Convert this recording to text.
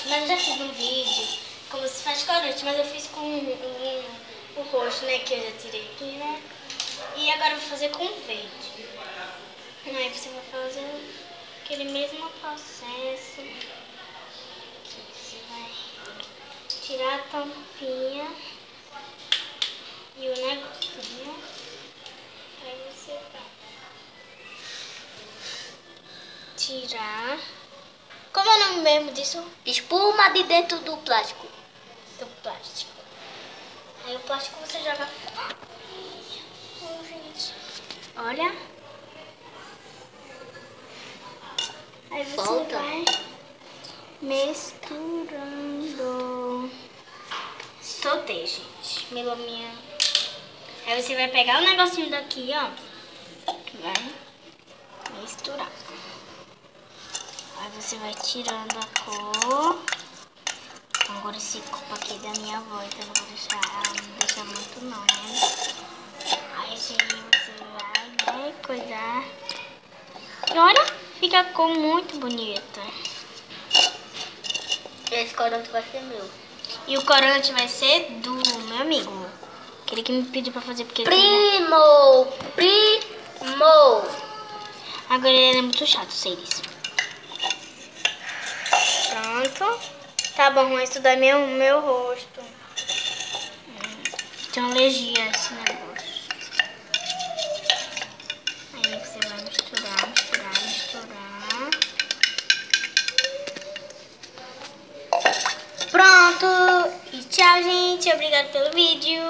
Mas eu já fiz um vídeo como se faz corante, mas eu fiz com o roxo, né? Que eu já tirei aqui, né? E agora eu vou fazer com verde. Aí você vai fazer aquele mesmo processo. Aqui você vai tirar a tampinha e o negocinho. Aí você vai tirar. Como é o nome mesmo disso? Espuma de dentro do plástico. Do plástico. Aí o plástico você joga fora. Oh, gente. Olha. Aí você Volta. vai misturando. Soltei, gente. Melominha. Aí você vai pegar o negocinho daqui, ó. Vai misturar. Aí você vai tirando a cor. Agora esse copo aqui é da minha avó, então eu não vou deixar, não deixa muito não, né? Aí você vai, né, coisar. E olha, fica a cor muito bonita. Esse corante vai ser meu. E o corante vai ser do meu amigo. Aquele que me pediu pra fazer porque Primo! agora ele é muito chato, sei disso. Pronto. Tá bom, isso daí é meu rosto. Tem uma alergia a esse negócio. Aí você vai misturar. Pronto. E tchau, gente. Obrigada pelo vídeo.